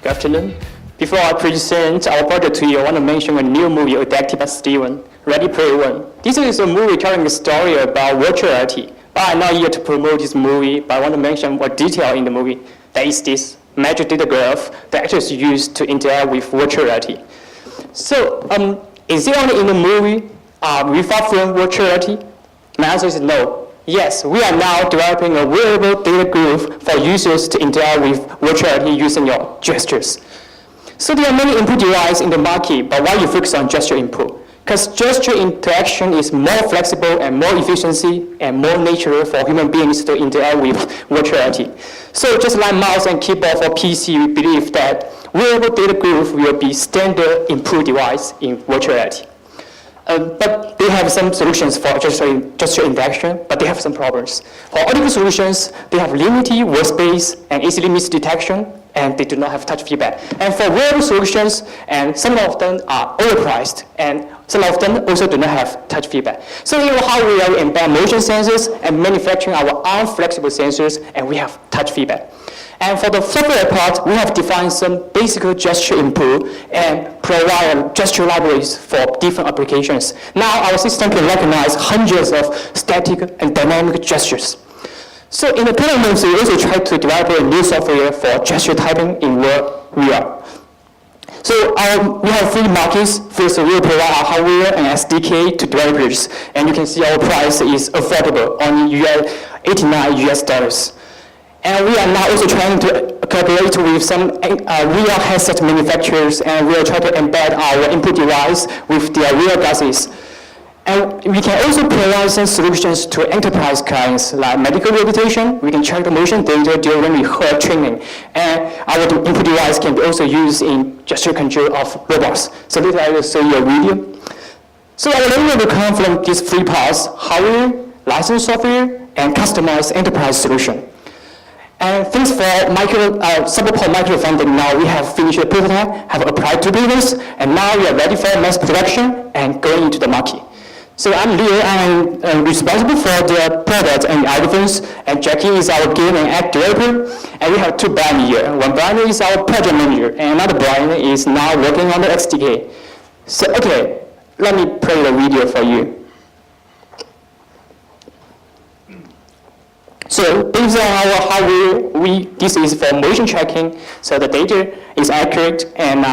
Good afternoon. Before I present our project to you, I want to mention a new movie adapted by Steven, Ready Player One. This is a movie telling a story about virtual reality. But I'm not here to promote this movie, but I want to mention one detail in the movie. That is this magic data graph that actors use to interact with virtual reality. So, is it only in the movie without film virtual reality? My answer is no. Yes, we are now developing a wearable data graph for users to interact with virtual reality using your gestures. So there are many input devices in the market, but why you focus on gesture input? Because gesture interaction is more flexible and more efficiency and more natural for human beings to interact with virtual reality. So just like mouse and keyboard for PC, we believe that wearable data graph will be standard input device in virtual reality. But they have some solutions for gesture interaction, but they have some problems. For audio solutions, they have limited word space and easily misdetection, and they do not have touch feedback. And for wearable solutions, and some of them are overpriced, and some of them also do not have touch feedback. So in our hardware, we embed motion sensors and manufacturing our own flexible sensors, and we have touch feedback. And for the software part, we have defined some basic gesture input and provide gesture libraries for different applications. Now our system can recognize hundreds of static and dynamic gestures. So in the development, we also try to develop a new software for gesture typing in VR. So we have three markets. First, we will provide our hardware and SDK to developers. And you can see our price is affordable, only $89. And we are now also trying to collaborate with some VR headset manufacturers, and we are trying to embed our input device with their VR glasses. And we can also provide some solutions to enterprise clients, like medical rehabilitation. We can check the motion data during rehearsal training. And our input device can be also used in gesture control of robots. So later I will show you a video. So our revenue will come from these three parts: hardware, licensed software, and customized enterprise solution. And thanks for support for microfunding, now we have finished the prototype, have applied to business, and now we are ready for mass production and going into the market. So I'm Leo, I'm responsible for the product and algorithms, and Jackie is our game and app developer, and we have two Brian here. One Brian is our project manager, and another Brian is now working on the SDK. So okay, let me play the video for you. So based on our hardware, this is for motion tracking, so the data is accurate, and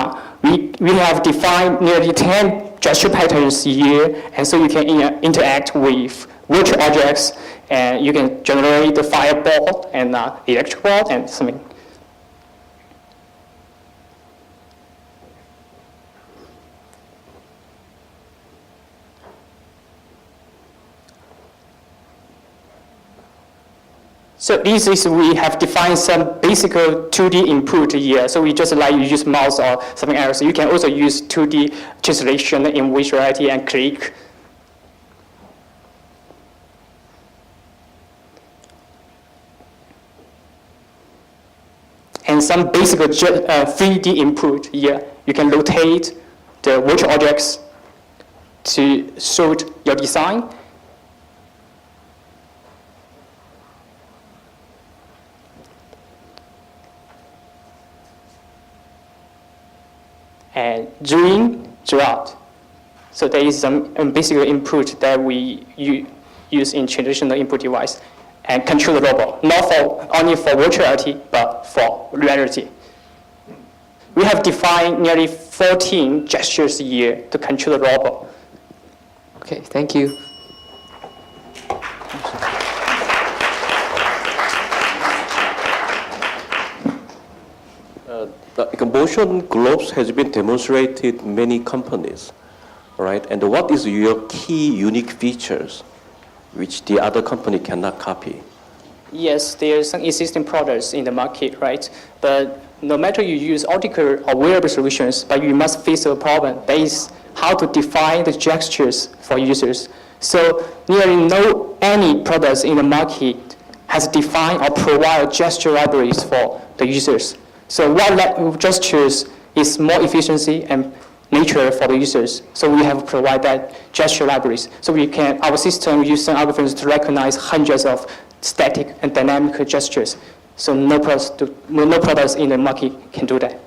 we have defined nearly 10 gesture patterns here, and so you can interact with virtual objects, and you can generate the firebolt and electric bolt and something. So this is, we have defined some basic 2D input here. So we just like you use mouse or something else. You can also use 2D translation in virtual reality and click. And some basic 3D input here. You can rotate the virtual objects to suit your design. And zoom, draw out. So there is some basic input that we use in traditional input device and control the robot, not only for virtual reality, but for reality. We have defined nearly 14 gestures here to control the robot. Okay, thank you. The motion globes has been demonstrated many companies, right? And what is your key unique features which the other company cannot copy? Yes, there are some existing products in the market, right? But no matter you use optical or wearable solutions, but you must face a problem. That is how to define the gestures for users. So nearly no any products in the market has defined or provide gesture libraries for the users. So what gestures is more efficiency and nature for the users. So we have provided that gesture libraries. So our system uses some algorithms to recognize hundreds of static and dynamic gestures. So no products in the market can do that.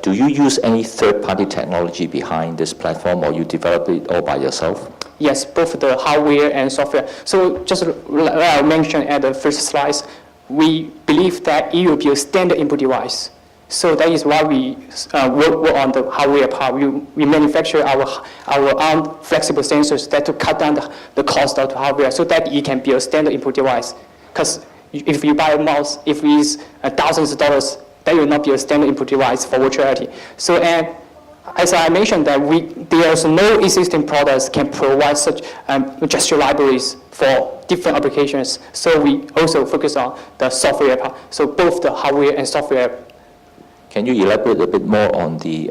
do you use any third-party technology behind this platform, or you develop it all by yourself? Yes, both the hardware and software. So just like I mentioned at the first slides, we believe that it will be a standard input device. So that is why we work on the hardware part. We manufacture our own flexible sensors that to cut down the cost of the hardware so that it can be a standard input device. Because if you buy a mouse, if it's thousands of dollars, that will not be a standard input device for virtual reality. So, and as I mentioned, that there's no existing products can provide such gesture libraries for different applications. So we also focus on the software part. So both the hardware and software. Can you elaborate a bit more on the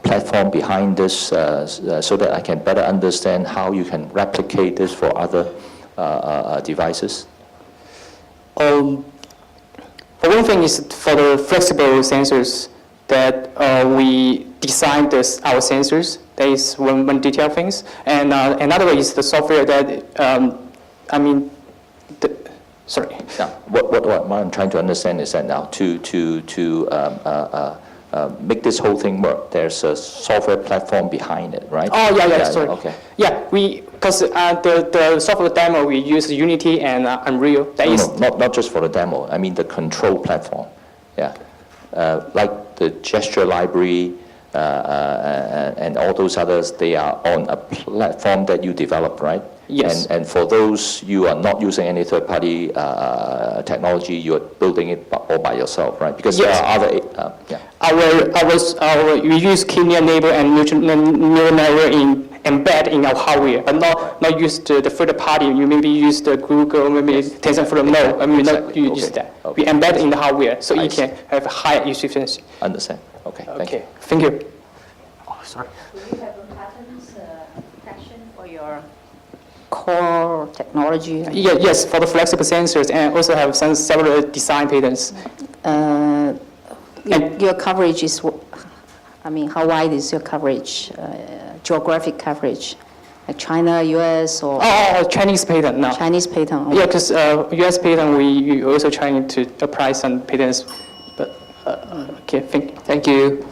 platform behind this so that I can better understand how you can replicate this for other devices? For one thing is for the flexible sensors that we designed our sensors. That is one detail things. And another way is the software that, sorry. Now, what I'm trying to understand is that now to make this whole thing work, there's a software platform behind it, right? Oh, yeah, sorry. Okay. Yeah, because the software demo, we use Unity and Unreal. Not just for the demo. I mean the control platform. Yeah, like the gesture library and all those others, they are on a platform that you develop, right? Yes. And for those, you are not using any third-party technology. You're building it all by yourself, right? Because there are other. We use linear neighbor and neural neighbor embed in our hardware, but not use the third party. You maybe use the Google, maybe TensorFlow. No, not use that. Okay. We embed in the hardware, so it can have higher efficiency. Understand. Okay. Thank you. Thank you. Oh, sorry. Do you have a patent protection for your core technology? Yes, for the flexible sensors, and also have several design patents. Your coverage is, how wide is your coverage, geographic coverage? Like China, US, or? Chinese patent, no. Chinese patent. Okay. Yeah, because US patent, we also trying to apply some patents, but, okay, thank you.